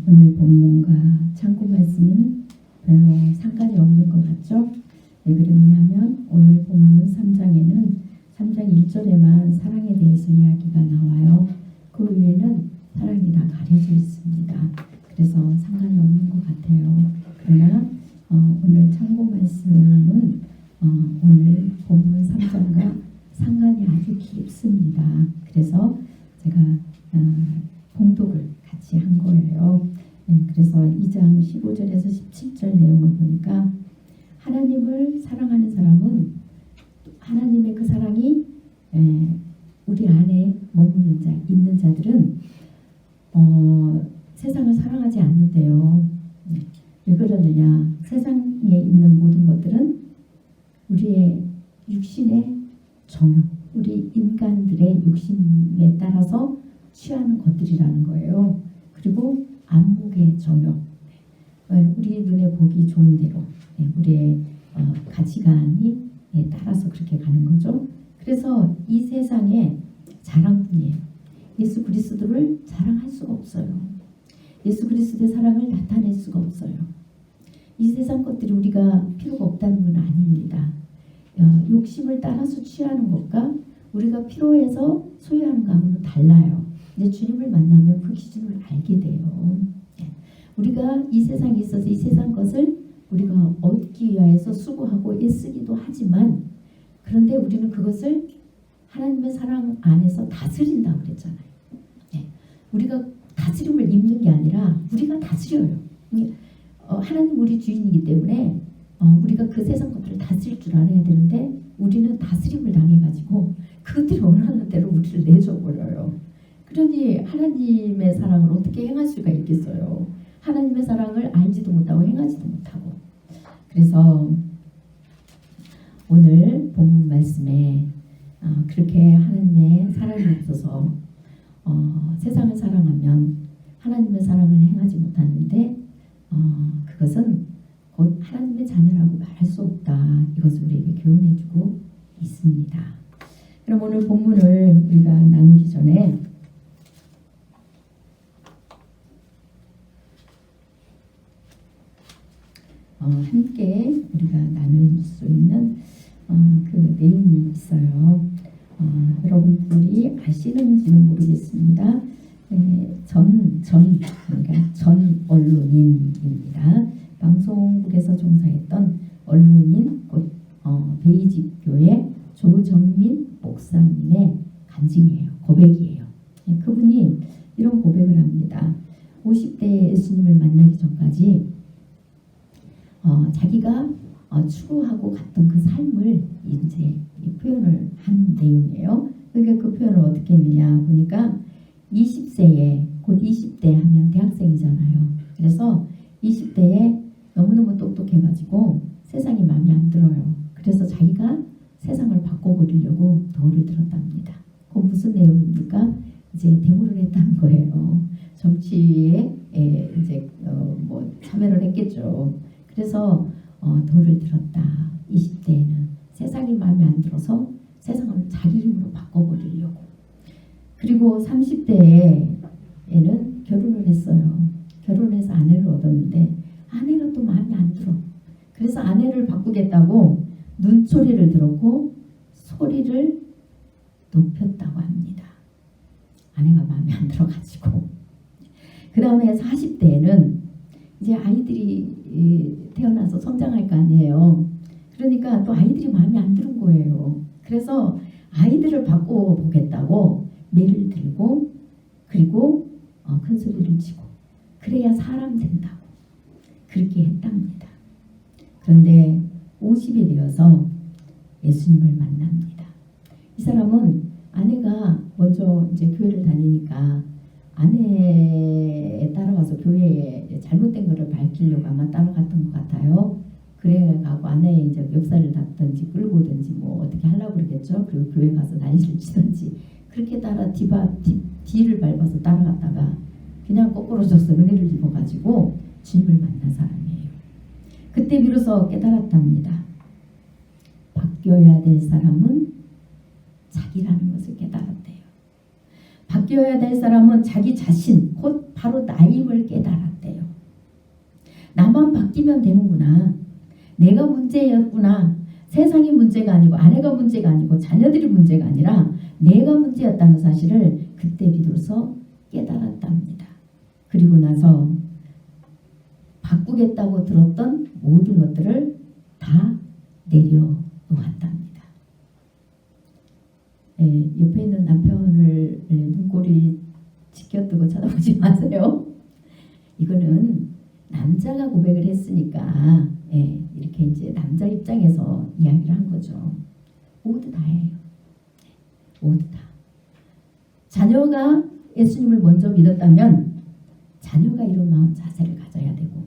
오늘 본문과 참고 말씀은 별로 상관이 없는 것 같죠? 왜 그러냐면 오늘 본문 3장에는 3장 1절에만 사랑에 대해서 이야기가 나와요. 그 외에는 사랑이 다 가려져 있습니다. 그래서 상관이 없는 것 같아요. 그러나 오늘 참고 말씀은 오늘 본문 3장과 상관이 아주 깊습니다. 그래서 제가 봉독을 같이 한 거예요. 그래서 2장 15절에서 17절 내용을 보니까 하나님을 사랑하는 사람은 하나님의 그 사랑이 우리 안에 머무는 자, 있는 자들은 세상을 사랑하지 않는데요. 왜 그러느냐? 세상에 있는 모든 것들은 우리의 육신의 정욕, 우리 인간들의 욕심에 따라서 취하는 것들이라는 거예요. 그리고 안목의 정욕, 우리 눈에 보기 좋은 대로 우리의 가치관이 따라서 그렇게 가는 거죠. 그래서 이 세상의 자랑뿐이에요. 예수 그리스도를 자랑할 수가 없어요. 예수 그리스도의 사랑을 나타낼 수가 없어요. 이 세상 것들이 우리가 필요가 없다는 건 아닙니다. 욕심을 따라서 취하는 것과 우리가 필요해서 소유하는 것하고는 달라요. 이제 주님을 만나면 그 기준을 알게 돼요. 우리가 이 세상에 있어서 이 세상 것을 우리가 얻기 위해서 수고하고 애쓰기도 하지만 그런데 우리는 그것을 하나님의 사랑 안에서 다스린다고 그랬잖아요. 우리가 다스림을 입는 게 아니라 우리가 다스려요. 하나님 우리 주인이기 때문에 우리가 그 세상 것들을 다스릴 줄 알아야 되는데 우리는 다스림을 당해가지고 그들이 원하는 대로 우리를 내줘버려요. 그러니 하나님의 사랑을 어떻게 행할 수가 있겠어요? 하나님의 사랑을 알지도 못하고 행하지도 못하고. 그래서 오늘 본문 말씀에 그렇게 하나님의 사랑이 없어서 세상을 사랑하면 하나님의 사랑을 행하지 못하는데 그것은 곧 하나님의 자녀라고 말할 수 없다. 이것을 우리에게 교훈해주고 있습니다. 그럼 오늘 본문을 우리가 나누기 전에 함께 우리가 나눌 수 있는 그 내용이 있어요. 여러분들이 아시는지는 모르겠습니다. 그러니까 전 언론인입니다. 방송국에서 종사했던 언론인 곧 베이직 교회 조정민 목사님의 간증이에요. 고백이에요. 그분이 이런 고백을 합니다. 50대에 예수님을 만나기 전까지 자기가 추구하고 갔던 그 삶을 이제 표현을 한 내용이에요. 그러니까 그 표현을 어떻게 했느냐 보니까 20세에 곧 20대 하면 대학생이잖아요. 그래서 20대에 너무너무 똑똑해가지고 세상이 마음에 안 들어요. 그래서 자기가 세상을 바꿔버리려고 도를 들었답니다. 그 무슨 내용입니까? 이제 데모를 했다는 거예요. 정치에 이제 참여를 했겠죠. 그래서 도를 들었다. 20대에는 세상이 마음에 안 들어서 세상을 자기 힘으로 바꿔버리려고. 그리고 30대에는 결혼을 했어요. 결혼해서 아내를 얻었는데 아내가 또 마음에 안 들어. 그래서 아내를 바꾸겠다고 눈초리를 들었고 소리를 높였다고 합니다. 아내가 마음에 안 들어가지고. 그 다음에 40대에는 이제 아이들이 태어나서 성장할 거 아니에요. 그러니까 또 아이들이 마음에 안 드는 거예요. 그래서 아이들을 바꿔보겠다고 매를 들고 그리고 큰 소리를 치고 그래야 사람 된다고 그렇게 했답니다. 그런데 50이 되어서 예수님을 만납니다. 이 사람은 아내가 먼저 이제 교회를 다니니까 아내에 따라가서 교회에 잘못된 것을 밝히려고 아마 따라갔던 것 같아요. 그래가고 아내의 이제 멱살을 닿든지 끌고 오든지 뭐 어떻게 하려고 그러겠죠. 그리고 교회 가서 난리를 치든지 그렇게 따라 뒤를 밟아서 따라갔다가 그냥 거꾸로져서 은혜를 입어가지고 주님을 만난 사람이에요. 그때 비로소 깨달았답니다. 바뀌어야 될 사람은 자기라는 것을 깨달았대요. 바뀌어야 될 사람은 자기 자신, 곧 바로 나임을 깨달았대요. 나만 바뀌면 되는구나. 내가 문제였구나. 세상이 문제가 아니고 아내가 문제가 아니고 자녀들이 문제가 아니라 내가 문제였다는 사실을 그때 비로소 깨달았답니다. 그리고 나서 바꾸겠다고 들었던 모든 것들을 다 내려놓았답니다. 옆에 있는 남편을 눈꼬리 지켜뜨고 쳐다보지 마세요. 이거는 남자가 고백을 했으니까 이렇게 이제 남자 입장에서 이야기를 한 거죠. 모두 다예요. 모두 다. 자녀가 예수님을 먼저 믿었다면 자녀가 이런 마음 자세를 가져야 되고,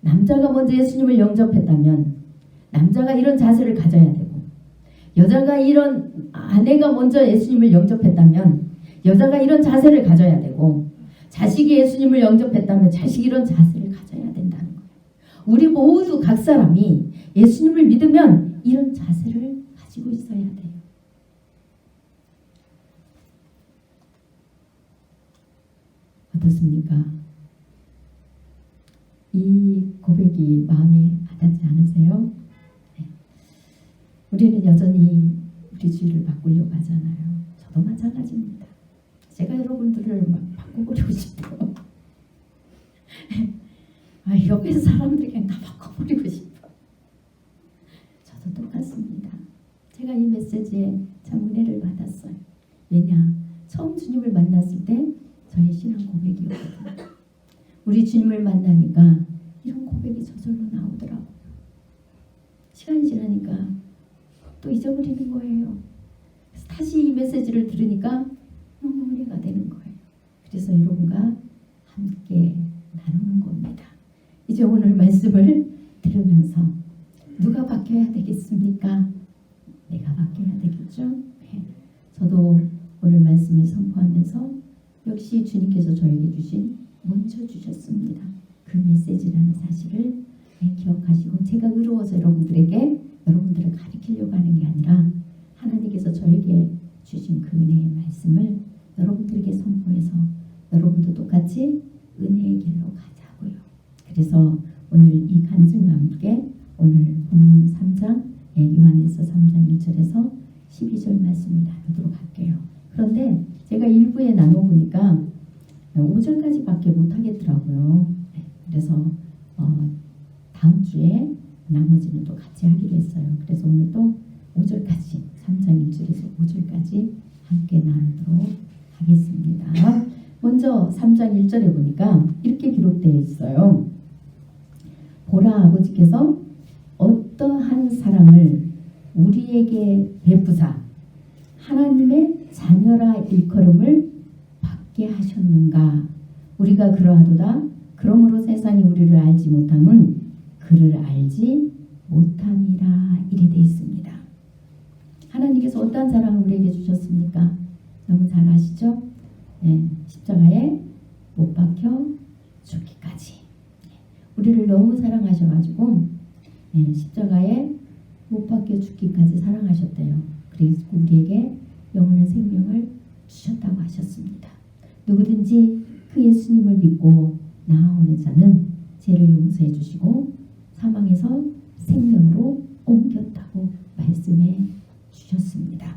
남자가 먼저 예수님을 영접했다면 남자가 이런 자세를 가져야 되고, 여자가 이런 아내가 먼저 예수님을 영접했다면 여자가 이런 자세를 가져야 되고, 자식이 예수님을 영접했다면 자식이 이런 자세를 가져야 된다는 거예요. 우리 모두 각 사람이 예수님을 믿으면 이런 자세를 가지고 있어야 돼요. 어떻습니까? 이 고백이 마음에 와닿지 않으세요? 네. 우리는 여전히 우리 주위를 바꾸려고 하잖아요. 저도 마찬가지입니다. 제가 여러분들을 막 바꿔버리고 싶어요. 옆에 사람들 그냥 다 바꿔버리고 싶어. 저도 똑같습니다. 제가 이 메시지에 참 은혜를 받았어요. 왜냐? 처음 주님을 만났을 때 저의 신앙 고백이었거든요. 우리 주님을 만나니까 이런 고백이 저절로 나오더라고요. 시간이 지나니까 또 잊어버리는 거예요. 그래서 다시 이 메시지를 들으니까 너무 은혜가 되는 거예요. 그래서 여러분과 함께 나누는 겁니다. 이제 오늘 말씀을 들으면서 누가 바뀌어야 되겠습니까? 내가 바뀌어야 되겠죠? 네. 저도 오늘 말씀을 선포하면서 역시 주님께서 저에게 주신 먼저 주셨습니다. 그 메시지라는 사실을 기억하시고, 제가 의로워서 여러분들을 가르치려고 하는 게 아니라 하나님께서 저에게 주신 그 은혜의 말씀을 여러분들에게 선포해서 여러분도 똑같이 은혜의 길로 가자고요. 그래서 오늘 이 간증과 함께 오늘 본문 3장 요한일서 3장 1절에서 12절 말씀을 나누도록 할게요. 그런데 제가 일부에 나눠보니까 5절까지밖에 못하겠더라고요. 그래서 다음 주에 나머지는 또 같이 하기로 했어요. 그래서 오늘 또 5절까지 3장 1절에서 5절까지 함께 나누도록 하겠습니다. 먼저 3장 1절에 보니까 이렇게 기록되어 있어요. 보라, 아버지께서 어떠한 사랑을 우리에게 베푸사 하나님의 자녀라 일컬음을 받게 하셨는가. 우리가 그러하도다. 그러므로 세상이 우리를 알지 못함은 그를 알지 못함이라. 이래 되어 있습니다. 하나님께서 어떠한 사랑을 우리에게 주셨습니까? 너무 잘 아시죠? 네, 십자가에 못 박혀 죽기까지. 우리를 너무 사랑하셔가지고 십자가에 못 박혀 죽기까지 사랑하셨대요. 그래서 우리에게 영원한 생명을 주셨다고 하셨습니다. 누구든지 그 예수님을 믿고 나아오는 자는 죄를 용서해 주시고 사망에서 생명으로 옮겼다고 말씀해 주셨습니다.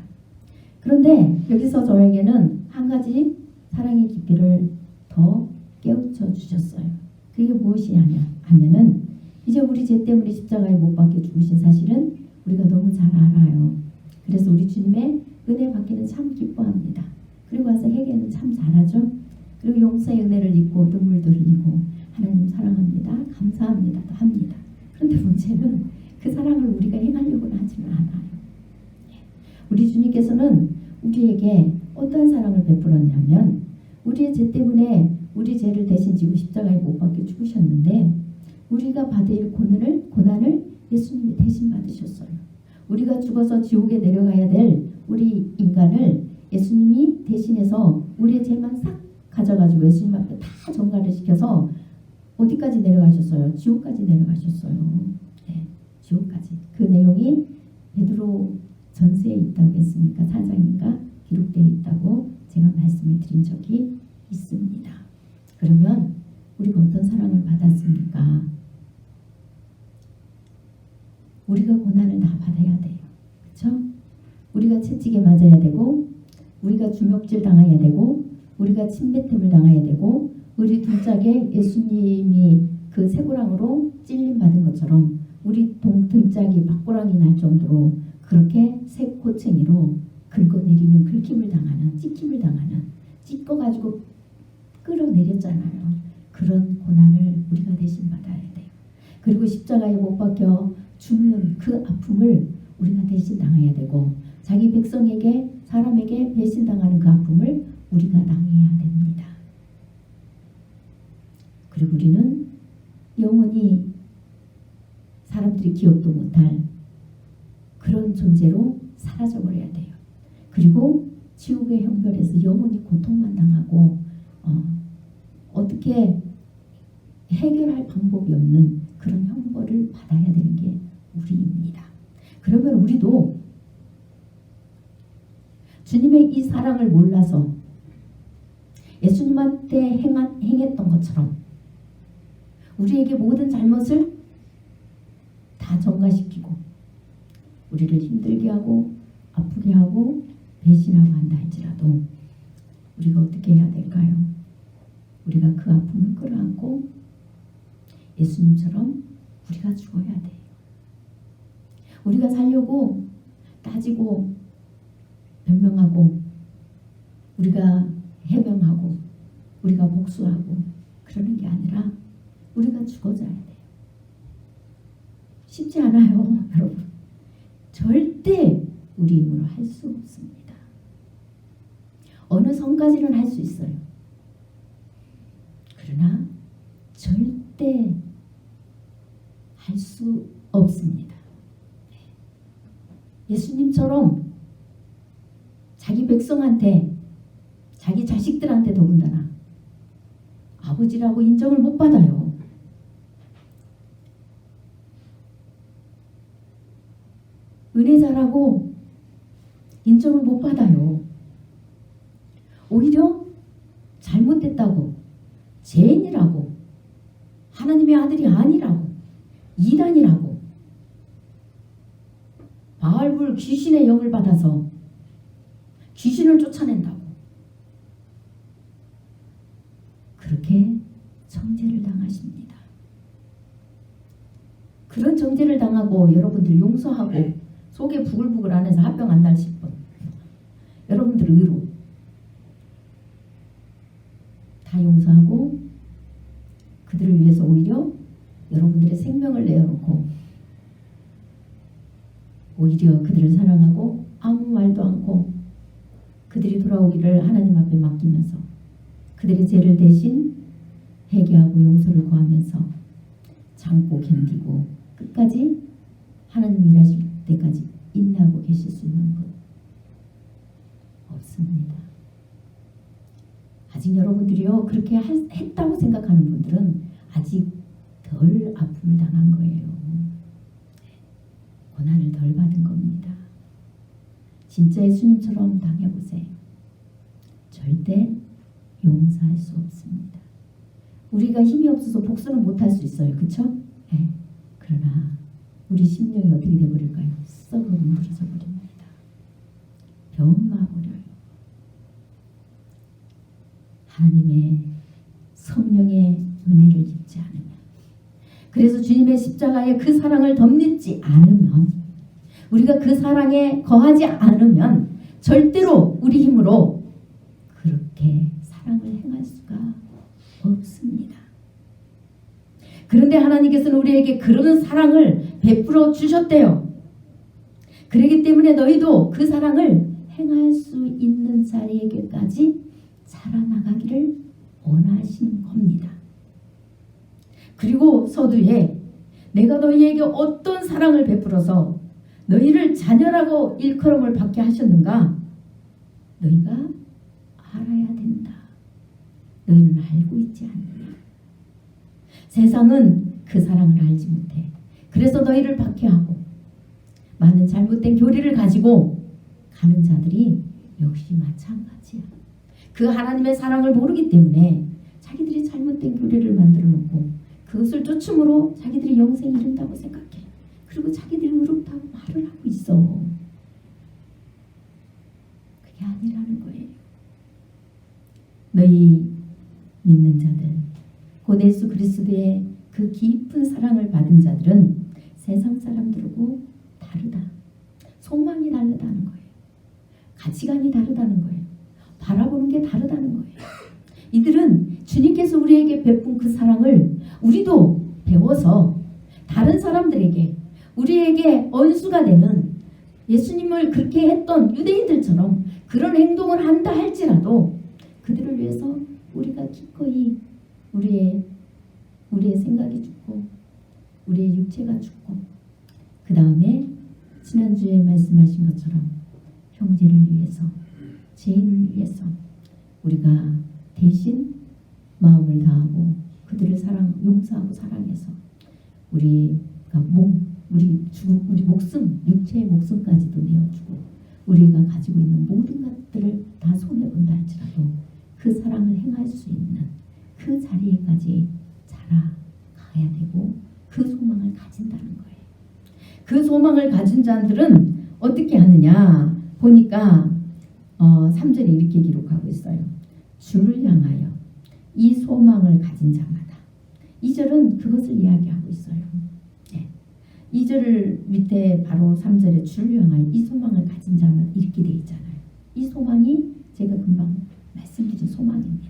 그런데 여기서 저에게는 한 가지 사랑의 깊이를 더 깨우쳐 주셨어요. 그게 무엇이냐 하면은 이제 우리 죄 때문에 십자가에 못 박혀 죽으신 사실은 우리가 너무 잘 알아요. 그래서 우리 주님의 은혜 받기는 참 기뻐합니다. 그리고 와서 회개는 참 잘하죠. 그리고 용서의 은혜를 입고 눈물도 흘리고 하나님 사랑합니다, 감사합니다도 합니다. 그런데 문제는 그 사랑을 우리가 행하려고는 하지는 않아요. 우리 주님께서는 우리에게 어떤 사랑을 베풀었냐면 우리의 죄 때문에 우리 죄를 대신 지고 십자가에 못 박혀 죽으셨는데 우리가 받을 고난을 예수님이 대신 받으셨어요. 우리가 죽어서 지옥에 내려가야 될 우리 인간을 예수님이 대신해서 우리의 죄만 싹 가져가지고 예수님 앞에 다 전가를 시켜서 어디까지 내려가셨어요? 지옥까지 내려가셨어요. 네, 지옥까지. 그 내용이 베드로 전서에 있다고 했습니까? 4장인가 기록되어 있다고 제가 말씀을 드린 적이 있습니다. 그러면 우리가 어떤 사랑을 받았습니까? 우리가 고난을 다 받아야 돼요. 그렇죠? 우리가 채찍에 맞아야 되고, 우리가 주먹질 당해야 되고, 우리가 침뱉음을 당해야 되고, 우리 등짝에 예수님이 그 쇠고랑으로 찔림 받은 것처럼 우리 등짝이 박고랑이 날 정도로 그렇게 쇠코챙이로 긁어내리는, 긁힘을 당하는, 찍힘을 당하는, 찢어가지고 끌어내렸잖아요. 그런 고난을 우리가 대신 받아야 돼요. 그리고 십자가에 못 박혀 죽는 그 아픔을 우리가 대신 당해야 되고, 자기 백성에게, 사람에게 배신당하는 그 아픔을 우리가 당해야 됩니다. 그리고 우리는 영원히 사람들이 기억도 못할 그런 존재로 사라져버려야 돼요. 그리고 지옥의 형벌에서 영원히 고통만 당하고 어떻게 해결할 방법이 없는 그런 형벌을 받아야 되는 게 우리입니다. 그러면 우리도 주님의 이 사랑을 몰라서 예수님한테 행했던 것처럼 우리에게 모든 잘못을 다 전가시키고 우리를 힘들게 하고 아프게 하고 배신하고 한다 할지라도 우리가 어떻게 해야 될까요? 우리가 그 아픔을 끌어안고 예수님처럼 우리가 죽어야 돼요. 우리가 살려고 따지고 변명하고 우리가 해명하고 우리가 복수하고 그러는 게 아니라 우리가 죽어져야 돼요. 쉽지 않아요, 여러분. 절대 우리 힘으로 할 수 없습니다. 어느 선까지는 할 수 있어요. 그러나 절대 할 수 없습니다. 예수님처럼 자기 백성한테, 자기 자식들한테 더군다나 아버지라고 인정을 못 받아요. 은혜자라고 인정을 못 받아요. 오히려 잘못됐다고, 죄인이라고, 하나님의 아들이 아니라고, 이단이라고, 바알불 귀신의 영을 받아서 귀신을 쫓아낸다고 그렇게 정죄를 당하십니다. 그런 정죄를 당하고 여러분들 용서하고 속에 부글부글 안에서 화병 안 날 싶어. 여러분들 의로 다 용서하고 그들을 위해서 오히려 여러분들의 생명을 내어놓고 오히려 그들을 사랑하고 아무 말도 않고 그들이 돌아오기를 하나님 앞에 맡기면서 그들의 죄를 대신 회개하고 용서를 구하면서 참고 견디고 끝까지 하나님이 일하실 때까지 인내하고 계실 수 있는 분 없습니다. 아직 여러분들이요 그렇게 했다고 생각하는 분들은 아직 덜 아픔을 당한 거예요. 고난을 덜 받은 겁니다. 진짜 예수님처럼 당해보세요. 절대 용서할 수 없습니다. 우리가 힘이 없어서 복수는 못할 수 있어요. 그렇죠? 네. 그러나 우리 심령이 어떻게 되어버릴까요? 썩어 문드러져 버립니다. 병마버려요. 하나님의 성령의 은혜를 입지 않으면, 그래서 주님의 십자가의 그 사랑을 덧입지 않으면, 우리가 그 사랑에 거하지 않으면 절대로 우리 힘으로 그렇게 사랑을 행할 수가 없습니다. 그런데 하나님께서는 우리에게 그런 사랑을 베풀어 주셨대요. 그렇기 때문에 너희도 그 사랑을 행할 수 있는 자리에게까지 자라나가기를 원하시는 겁니다. 그리고 서두에 내가 너희에게 어떤 사랑을 베풀어서 너희를 자녀라고 일컬음을 받게 하셨는가? 너희가 알아야 된다. 너희는 알고 있지 않느냐? 세상은 그 사랑을 알지 못해. 그래서 너희를 박해하고 많은 잘못된 교리를 가지고 가는 자들이 역시 마찬가지야. 그 하나님의 사랑을 모르기 때문에 자기들이 잘못된 교리를 만들어 놓고 그것을 쫓음으로 자기들이 영생이 이른다고 생각해. 그리고 자기들이 의롭다고 말을 하고 있어. 그게 아니라는 거예요. 너희 믿는 자들, 곧 예수 그리스도의 그 깊은 사랑을 받은 자들은 세상 사람들하고 다르다. 소망이 다르다는 거예요. 가치관이 다르다는 거예요. 바라보는 게 다르다는 거예요. 이들은 주님께서 우리에게 베푼 그 사랑을 우리도 배워서 다른 사람들에게, 우리에게 언수가 되는, 예수님을 그렇게 했던 유대인들처럼 그런 행동을 한다 할지라도 그들을 위해서 우리가 기꺼이 우리의 생각이 죽고 우리의 육체가 죽고, 그 다음에 지난주에 말씀하신 것처럼 형제를 위해서, 죄인을 위해서 우리가 대신 마음을 다하고 그들을 용서하고 사랑해서 우리가 우리 목숨, 육체의 목숨까지도 내어주고 우리가 가지고 있는 모든 것들을 다 손해본다 할지라도 그 사랑을 행할 수 있는 그 자리에까지 자라가야 되고 그 소망을 가진다는 거예요. 그 소망을 가진 자들은 어떻게 하느냐 보니까 3절에 이렇게 기록하고 있어요. 주를 향하여 이 소망을 가진 자마다. 2절은 그것을 이야기하고 있어요. 네. 2절 밑에 바로 3절에 주를 향하여 이 소망을 가진 자마다 이렇게 돼 있잖아요. 이 소망이 제가 금방 말씀드린 소망입니다.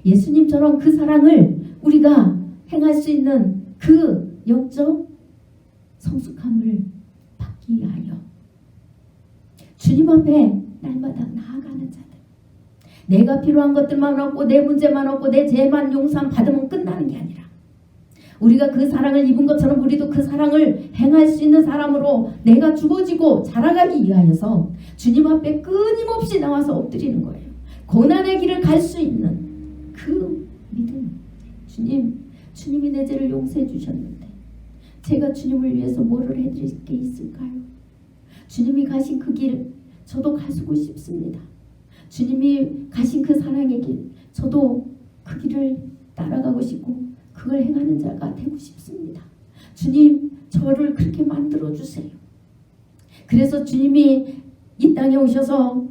예수님처럼 그 사랑을 우리가 행할 수 있는 그 영적 성숙함을 받기 위하여 주님 앞에 날마다 나아가는 자들, 내가 필요한 것들만 얻고 내 문제만 얻고 내 죄만 용서만 받으면 끝나는 게 아니라 우리가 그 사랑을 입은 것처럼 우리도 그 사랑을 행할 수 있는 사람으로 내가 주어지고 자라가기 위하여서 주님 앞에 끊임없이 나와서 엎드리는 거예요. 고난의 길을 갈 수 있는 그 믿음. 주님이 내 죄를 용서해 주셨는데 제가 주님을 위해서 뭐를 해드릴 게 있을까요? 주님이 가신 그 길 저도 가시고 싶습니다. 주님이 가신 그 사랑의 길 저도 그 길을 따라가고 싶고 그걸 행하는 자가 되고 싶습니다. 주님 저를 그렇게 만들어 주세요. 그래서 주님이 이 땅에 오셔서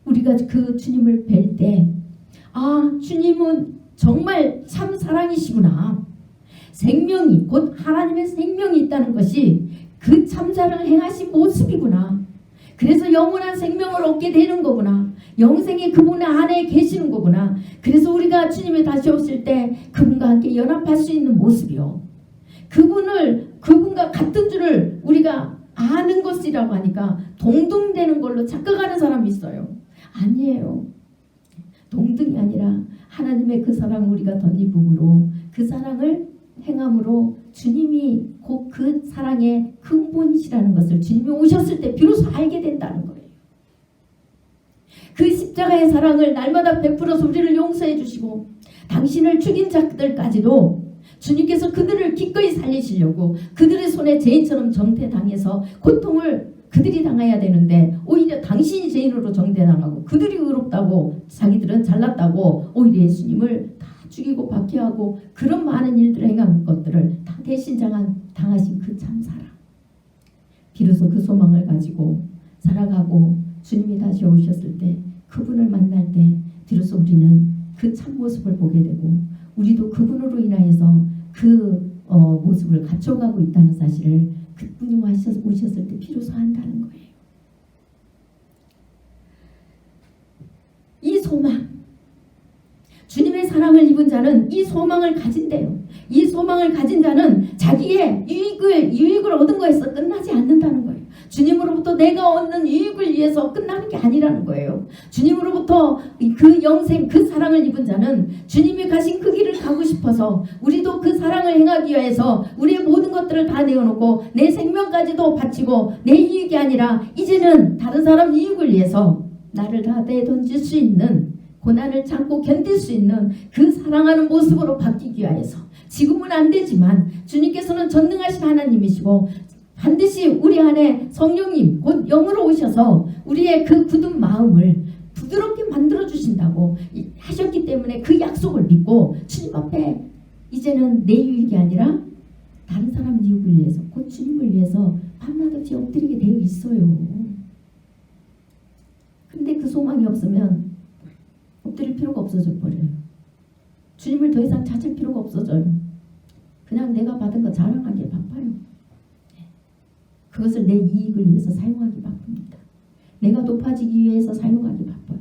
우리가 그 주님을 뵐 때 주님은 정말 참 사랑이시구나. 생명이 곧 하나님의 생명이 있다는 것이 그 참사랑을 행하신 모습이구나. 그래서 영원한 생명을 얻게 되는 거구나. 영생이 그분 안에 계시는 거구나. 그래서 우리가 주님이 다시 오실 때 그분과 함께 연합할 수 있는 모습이요. 그분과 같은 줄을 우리가 아는 것이라고 하니까 동등되는 걸로 착각하는 사람이 있어요. 아니에요. 동등이 아니라 하나님의 그 사랑을 우리가 덧입음으로 그 사랑을 행함으로 주님이 곧 그 사랑의 근본이시라는 것을 주님이 오셨을 때 비로소 알게 된다는 거예요. 그 십자가의 사랑을 날마다 베풀어서 우리를 용서해 주시고 당신을 죽인 자들까지도 주님께서 그들을 기꺼이 살리시려고 그들의 손에 죄인처럼 정죄당해서 고통을 그들이 당해야 되는데 오히려 당신이 죄인으로 정죄당하고 그들이 의롭다고 자기들은 잘났다고 오히려 예수님을 다 죽이고 박해하고 그런 많은 일들을 행한 것들을 다 대신 당하신 그 참사랑. 비로소 그 소망을 가지고 살아가고 주님이 다시 오셨을 때 그분을 만날 때 비로소 우리는 그 참모습을 보게 되고 우리도 그분으로 인하여서 그 모습을 갖춰가고 있다는 사실을 그분이 오셨을 때 비로소 한다는 거예요. 이 소망, 주님의 사랑을 입은 자는 이 소망을 가진대요. 이 소망을 가진 자는 자기의 유익을 얻은 거에서 끝나지 않는다는 거예요. 주님으로부터 내가 얻는 유익을 위해서 끝나는 게 아니라는 거예요. 주님으로부터 그 영생, 그 사랑을 입은 자는 주님이 가신 그 길을 가고 싶어서 우리도 그 사랑을 행하기 위해서 우리의 모든 것들을 다 내어놓고 내 생명까지도 바치고 내 유익이 아니라 이제는 다른 사람 유익을 위해서 나를 다 내던질 수 있는, 고난을 참고 견딜 수 있는 그 사랑하는 모습으로 바뀌기 위해서 지금은 안 되지만 주님께서는 전능하신 하나님이시고 반드시 우리 안에 성령님 곧 영으로 오셔서 우리의 그 굳은 마음을 부드럽게 만들어 주신다고 하셨기 때문에 그 약속을 믿고 주님 앞에 이제는 내 유익이 아니라 다른 사람 유익을 위해서, 곧 주님을 위해서 밤낮없이 엎드리게 되어 있어요. 근데 그 소망이 없으면 엎드릴 필요가 없어져 버려요. 주님을 더 이상 찾을 필요가 없어져요. 그냥 내가 받은 거 자랑하기에 바빠요. 그것을 내 이익을 위해서 사용하기 바쁩니다. 내가 높아지기 위해서 사용하기 바빠요.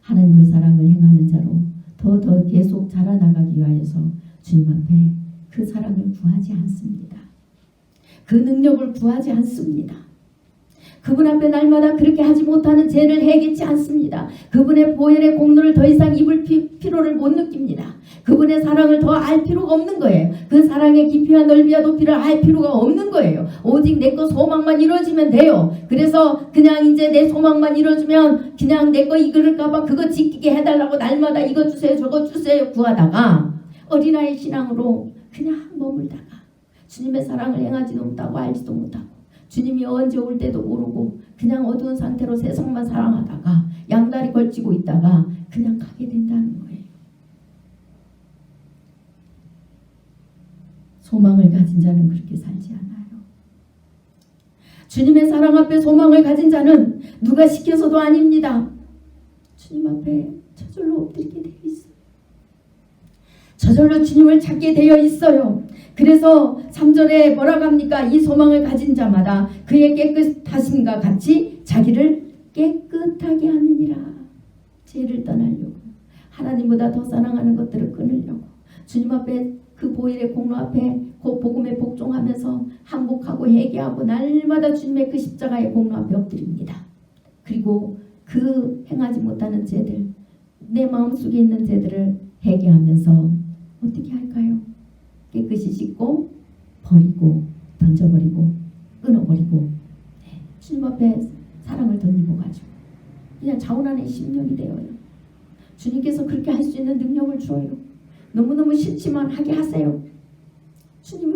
하나님의 사랑을 행하는 자로 더 계속 자라나가기 위하여서 주님 앞에 그 사랑을 구하지 않습니다. 그 능력을 구하지 않습니다. 그분 앞에 날마다 그렇게 하지 못하는 죄를 해겠지 않습니다. 그분의 보혈의 공로를 더 이상 입을 필요를 못 느낍니다. 그분의 사랑을 더 알 필요가 없는 거예요. 그 사랑의 깊이와 넓이와 높이를 알 필요가 없는 거예요. 오직 내 거 소망만 이루어지면 돼요. 그래서 그냥 이제 내 소망만 이루어지면 그냥 내 거 이끌을까봐 그거 지키게 해달라고 날마다 이거 주세요 저거 주세요 구하다가 어린아이 신앙으로 그냥 머물다가 주님의 사랑을 행하지도 못하고 알지도 못하고 주님이 언제 올 때도 모르고 그냥 어두운 상태로 세상만 사랑하다가 양다리 걸치고 있다가 그냥 가게 된다는 거예요. 소망을 가진 자는 그렇게 살지 않아요. 주님의 사랑 앞에 소망을 가진 자는 누가 시켜서도 아닙니다. 주님 앞에 저절로 엎드리게 되어 있어요. 저절로 주님을 찾게 되어 있어요. 그래서 3절에 뭐라고 합니까? 이 소망을 가진 자마다 그의 깨끗하심과 같이 자기를 깨끗하게 하느니라. 죄를 떠나려고, 하나님보다 더 사랑하는 것들을 끊으려고, 주님 앞에 그 보혈의 공로 앞에 그 복음에 복종하면서 항복하고 회개하고 날마다 주님의 그 십자가의 공로 앞에 엎드립니다. 그리고 그 행하지 못하는 죄들, 내 마음속에 있는 죄들을 회개하면서 어떻게 할까요? 깨끗이 씻고 버리고 던져버리고 끊어버리고 주님 앞에 사랑을 던지고 가지고 그냥 자원하는 심령이 되어요. 주님께서 그렇게 할 수 있는 능력을 주어요. 너무너무 싫지만 하게 하세요. 주님이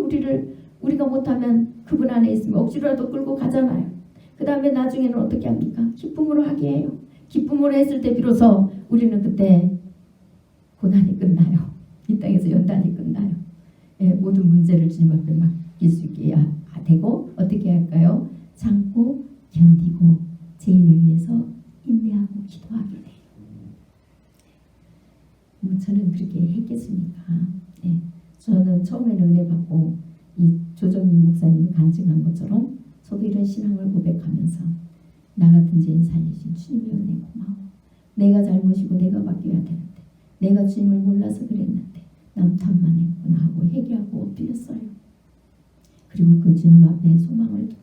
우리가 못하면 그분 안에 있으면 억지로라도 끌고 가잖아요. 그 다음에 나중에는 어떻게 합니까? 기쁨으로 하게 해요. 기쁨으로 했을 때 비로소 우리는 그때 고난이 끝나요. 이 땅에서 연단이 끝나요. 모든 문제를 주님 앞에 맡길 수 있게 되고 어떻게 할까요? 참고 견디고 죄인을 위해서 인내하고 기도하게 돼요. 저는 그렇게 했겠습니까? 저는 처음에는 은혜 받고 이 조정민 목사님이 간증한 것처럼 저도 이런 신앙을 고백하면서 나 같은 죄인 살리신 주님의 은혜 고마워. 내가 잘못이고 내가 바뀌어야 되는데 내가 주님을 몰라서 그랬는데 남 탓만 했구나 하고 회개하고 엎드렸어요. 그리고 그 주님 앞에 소망을 두고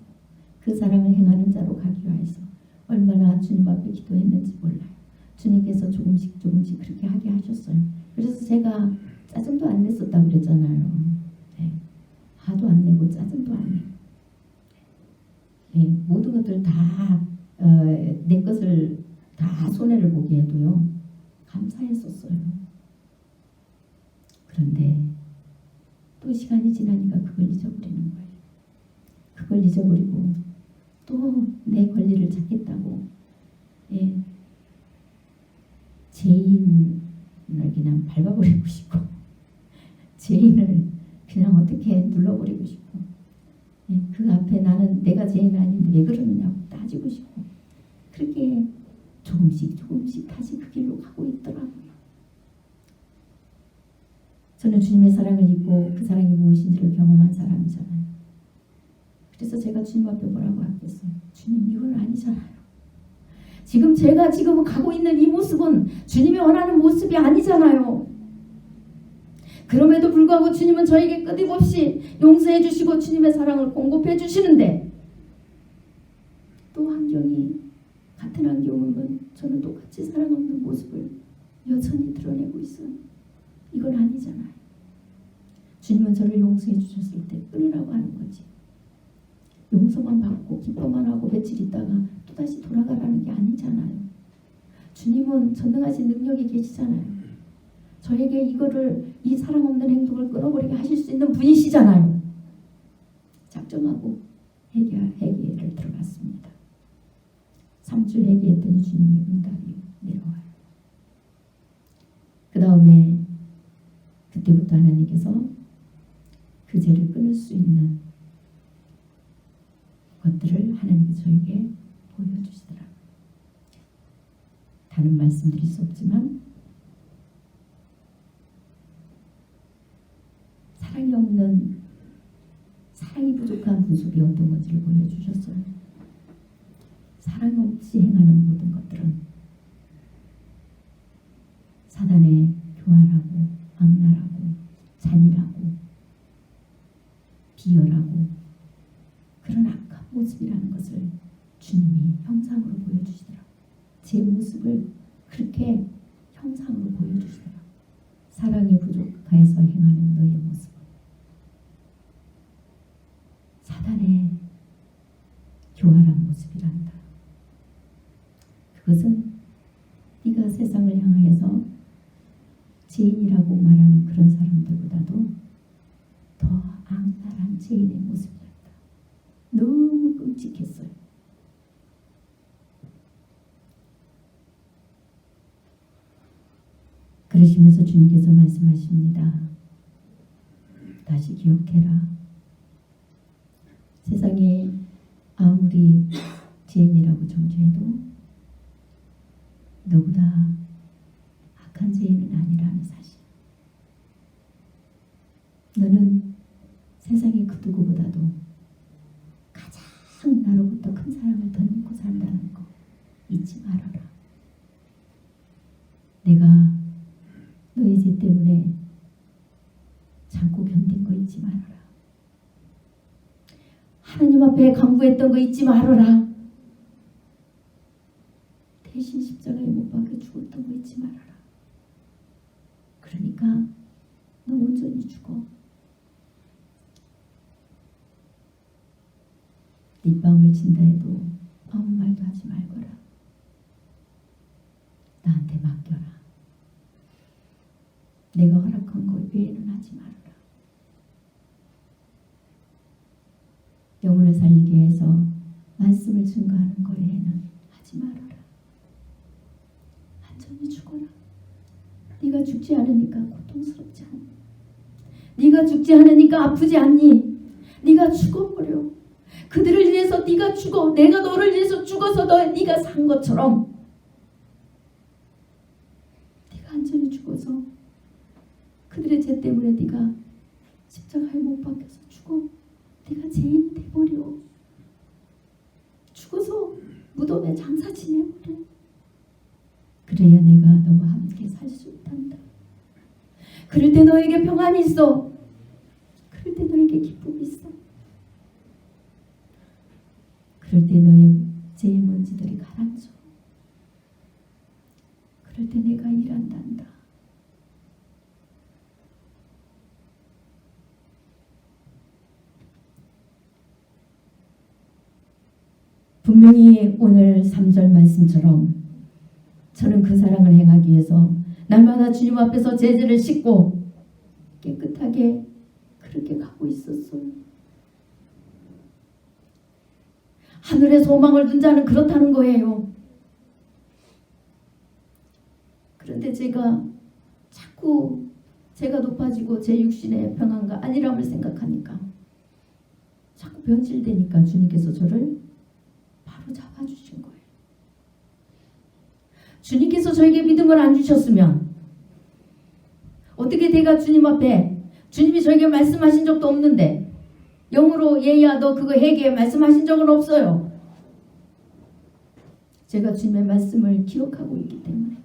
그 사랑을 행하는 자로 가기 위해서 얼마나 주님 앞에 기도했는지 몰라요. 주님께서 조금씩 그렇게 하게 하셨어요. 그래서 제가 짜증도 안 냈었다고 그랬잖아요. 화도 안 내고 짜증도 안 내고 모든 것들 다 내 것을 다 손해를 보게 해도요 감사했었어요. 그런데 또 시간이 지나니까 그걸 잊어버리는 거예요. 그걸 잊어버리고 또 내 권리를 찾겠다고 죄인을 그냥 밟아버리고 싶고 죄인을 그냥 어떻게 눌러버리고 싶고 그 앞에 나는 내가 죄인 아닌데 왜 그러느냐고 따지고 싶고 그렇게 조금씩 다시 그 길로 가고 있더라고요. 저는 주님의 사랑을 입고 그 사랑이 무엇인지를 경험한 사람이잖아요. 그래서 제가 주님 앞에 뭐라고 하겠어요? 주님 이건 아니잖아요. 지금 제가 지금 가고 있는 이 모습은 주님이 원하는 모습이 아니잖아요. 그럼에도 불구하고 주님은 저에게 끊임없이 용서해 주시고 주님의 사랑을 공급해 주시는데 또 같은 환경이면 저는 똑같이 사랑 없는 모습을 여전히 드러내고 있어요. 이건 아니잖아요. 주님은 저를 용서해 주셨을 때 끊으라고 하는 거지. 용서만 받고 기뻐만 하고 며칠 있다가 또다시 돌아가라는 게 아니잖아요. 주님은 전능하신 능력이 계시잖아요. 저에게 이 사랑 없는 행동을 끊어버리게 하실 수 있는 분이시잖아요. 작정하고 회개를 들어갔습니다. 3주 회개했더니 주님이 응답이 내려와요. 그 다음에 그때부터 하나님께서 그 죄를 끊을 수 있는 것들을 하나님께서 저에게 보여주시더라고요. 다른 말씀드릴 수 없지만 사랑이 없는, 사랑이 부족한 모습이 어떤 건지를 보여주셨어요. 사랑 없이 행하는 모든 것들은 사단의 교활하고 악랄하고 잔인하고 비열하고 그런 악한 모습이라는 것을 주님이 형상으로 보여주시더라고요. 제 모습을 그렇게 형상으로 보여주시더라고요. 사랑이 부족해서 행하는 너의 모습은 사단의 교활한 모습이란다. 그것은 네가 세상을 향하여서 죄인이라고 말하는 그런 사람들보다도 더 악랄한 죄인의 모습이었다. 너무 끔찍했어요. 그러시면서 주님께서 말씀하십니다. 다시 기억해라. 세상에 아무리 죄인이라고 정죄해도 너보다 악한 죄인은 아니라는 사실. 너는 세상의 그 누구보다도 가장 나로부터 큰 사랑을 더 믿고 산다는 거 잊지 말아라. 내가 너의 죄 때문에 참고 견딘 거 잊지 말아라. 하나님 앞에 간구했던 거 잊지 말아라. 대신 십자가에 못 박혀 죽었던 거 잊지 말아라. 그러니까 너 온전히 죽어. 뒷밤을 친다 해도 아무 말도 하지 말거라. 나한테 맡겨라. 내가 허락한 것 외에는 하지 말아라. 영혼을 살리기 위해서 말씀을 증거하는 것 외에는 하지 말아라. 완전히 죽어라. 네가 죽지 않으니까 고통스럽지 않니? 네가 죽지 않으니까 아프지 않니? 네가 죽어버려. 그들을 위해서 네가 죽어. 내가 너를 위해서 죽어서 네가 산 것처럼 네가 완전히 죽어서 그들의 죄 때문에 네가 십자가에 못 박혀서 죽어. 네가 죄인이 돼버려. 죽어서 무덤에 장사 지내버려. 그래야 내가 너와 함께 살 수 있단다. 그럴 때 너에게 평안이 있어. 그럴 때 너에게 기쁨이 있어. 그럴 때 너의 죄의 먼지들이 가라앉아. 그럴 때 내가 일한단다. 분명히 오늘 3절 말씀처럼 저는 그 사랑을 행하기 위해서 날마다 주님 앞에서 제 죄를 씻고 깨끗하게 그렇게 가고 있었어요. 하늘에 소망을 둔 자는 그렇다는 거예요. 그런데 제가 자꾸 제가 높아지고 제 육신의 평안과 안일함을 생각하니까 자꾸 변질되니까 주님께서 저를 바로 잡아주신 거예요. 주님께서 저에게 믿음을 안 주셨으면 어떻게 내가 주님 앞에, 주님이 저에게 말씀하신 적도 없는데 영으로 얘야 너 그거 해게 말씀하신 적은 없어요. 제가 주님의 말씀을 기억하고 있기 때문에,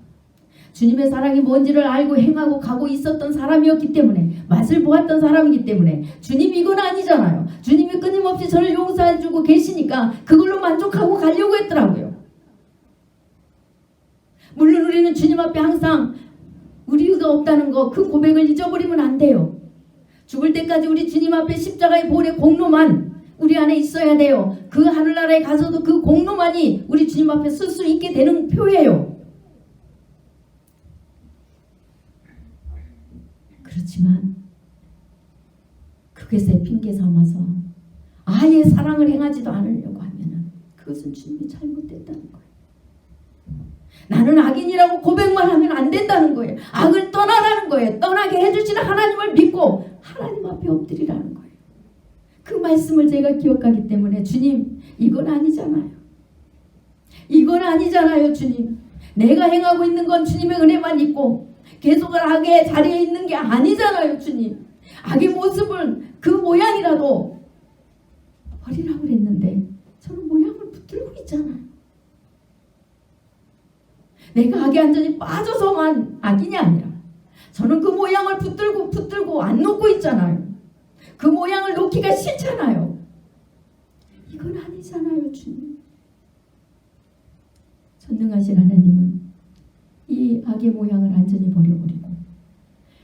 주님의 사랑이 뭔지를 알고 행하고 가고 있었던 사람이었기 때문에, 맛을 보았던 사람이기 때문에, 주님 이건 아니잖아요. 주님이 끊임없이 저를 용서해주고 계시니까 그걸로 만족하고 가려고 했더라고요. 물론 우리는 주님 앞에 항상 우리가 없다는 거, 그 고백을 잊어버리면 안 돼요. 죽을 때까지 우리 주님 앞에 십자가의 보혈의 공로만 우리 안에 있어야 돼요. 그 하늘나라에 가서도 그 공로만이 우리 주님 앞에 쓸 수 있게 되는 표예요. 그렇지만 그것에 핑계 삼아서 아예 사랑을 행하지도 않으려고 하면은 그것은 주님이 잘못됐다는 거예요. 나는 악인이라고 고백만 하면 안 된다는 거예요. 악을 떠나라는 거예요. 떠나게 해주시는 하나님을 믿고 하나님 앞에 엎드리라는 거예요. 그 말씀을 제가 기억하기 때문에 주님, 이건 아니잖아요. 이건 아니잖아요, 주님. 내가 행하고 있는 건 주님의 은혜만 있고 계속 악의 자리에 있는 게 아니잖아요, 주님. 악의 모습은 그 모양이라도 버리라고 그랬는데 저는 모양을 붙들고 있잖아요. 내가 악에 완전히 빠져서만 악인이 아니라 저는 그 모양을 붙들고 안 놓고 있잖아요. 그 모양을 놓기가 싫잖아요. 이건 아니잖아요, 주님. 전능하신 하나님은 이 악의 모양을 완전히 버려버리고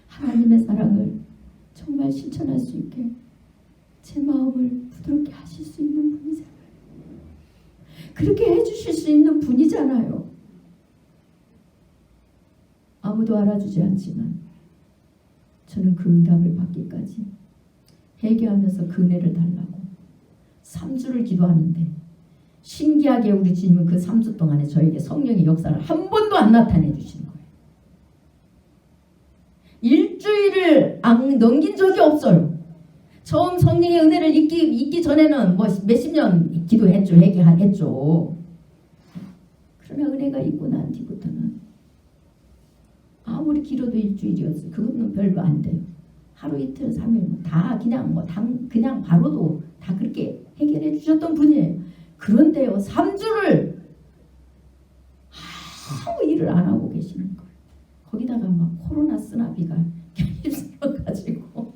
하나님의 사랑을 정말 실천할 수 있게 제 마음을 부드럽게 하실 수 있는 분이잖아요. 그렇게 해주실 수 있는 분이잖아요. 아무도 알아주지 않지만 저는 그 응답을 받기까지 회개하면서 그 은혜를 달라고 3주를 기도하는데 신기하게 우리 주님은 그 3주 동안에 저에게 성령의 역사를 한 번도 안 나타내 주시는 거예요. 일주일을 넘긴 적이 없어요. 처음 성령의 은혜를 잊기 전에는 뭐 몇십 년 기도했죠. 회개했죠. 그러나 은혜가 있고 난 뒤부터는 아무리 길어도 일주일이었어요. 그것은 별로 안 돼요. 하루 이틀 3일 다 그냥 바로도 다 그렇게 해결해 주셨던 분이에요. 그런데요, 3주를 아무 일을 안 하고 계시는 거예요. 거기다가 막 코로나 쓰나비가 겹쳐가지고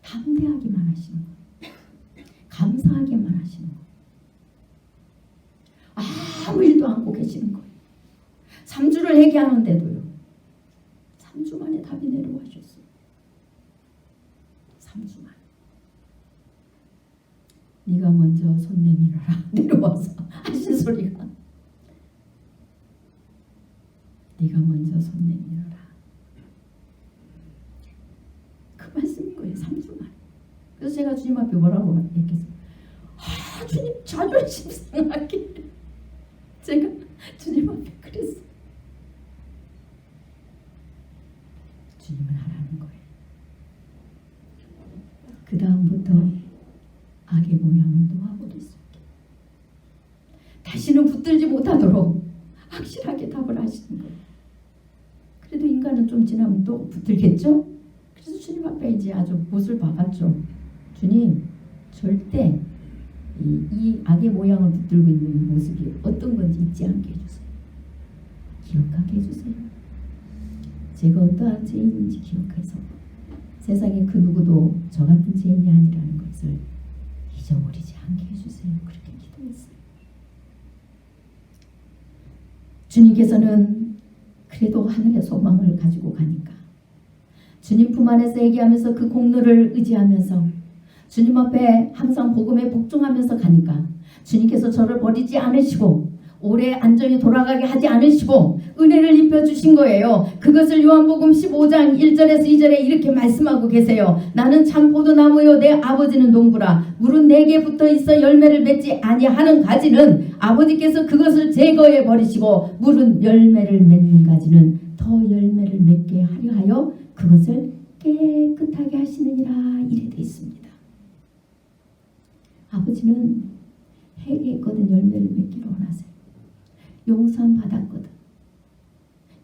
담대하기만 하시는 거예요. 감사하기만 하시는 거예요. 아무 일도 안 하고 계시는 거예요. 3주를 회개하는데도요. 3주 만에 답이 내려와셨어요. 3주 만에. 네가 먼저 손 내밀어라. 내려와서 하신 소리가. 네가 먼저 손 내밀어라. 그 말씀인 거예요. 3주 만에. 그래서 제가 주님 앞에 뭐라고 얘기했어요. 주님 자존심 상하게. 제가 주님 앞에 그랬어요. 주님은 하라는 거예요. 그 다음부터 악의 모양을 놓아버릴 수 있게 다시는 붙들지 못하도록 확실하게 답을 하시는 거예요. 그래도 인간은 좀 지나면 또 붙들겠죠? 그래서 주님 앞에 이제 아주 못을 박았죠. 주님, 절대 이 악의 모양을 붙들고 있는 모습이 어떤 건지 잊지 않게 해주세요. 기억하게 해주세요. 제가 어떠한 죄인인지 기억해서 세상에 그 누구도 저 같은 죄인이 아니라는 것을 잊어버리지 않게 해주세요. 그렇게 기도했어요. 주님께서는 그래도 하늘의 소망을 가지고 가니까 주님 품 안에서 얘기하면서 그 공로를 의지하면서 주님 앞에 항상 복음에 복종하면서 가니까 주님께서 저를 버리지 않으시고 오래 안전히 돌아가게 하지 않으시고 은혜를 입혀주신 거예요. 그것을 요한복음 15장 1절에서 2절에 이렇게 말씀하고 계세요. 나는 참 포도나무요 내 아버지는 농부라. 물은 내게 붙어있어 열매를 맺지 아니하는 가지는 아버지께서 그것을 제거해 버리시고 물은 열매를 맺는 가지는 더 열매를 맺게 하려 하여 그것을 깨끗하게 하시느니라. 이래 되어 있습니다. 아버지는 회개했거든 열매를 맺기를 원하세요. 용서함 받았거든,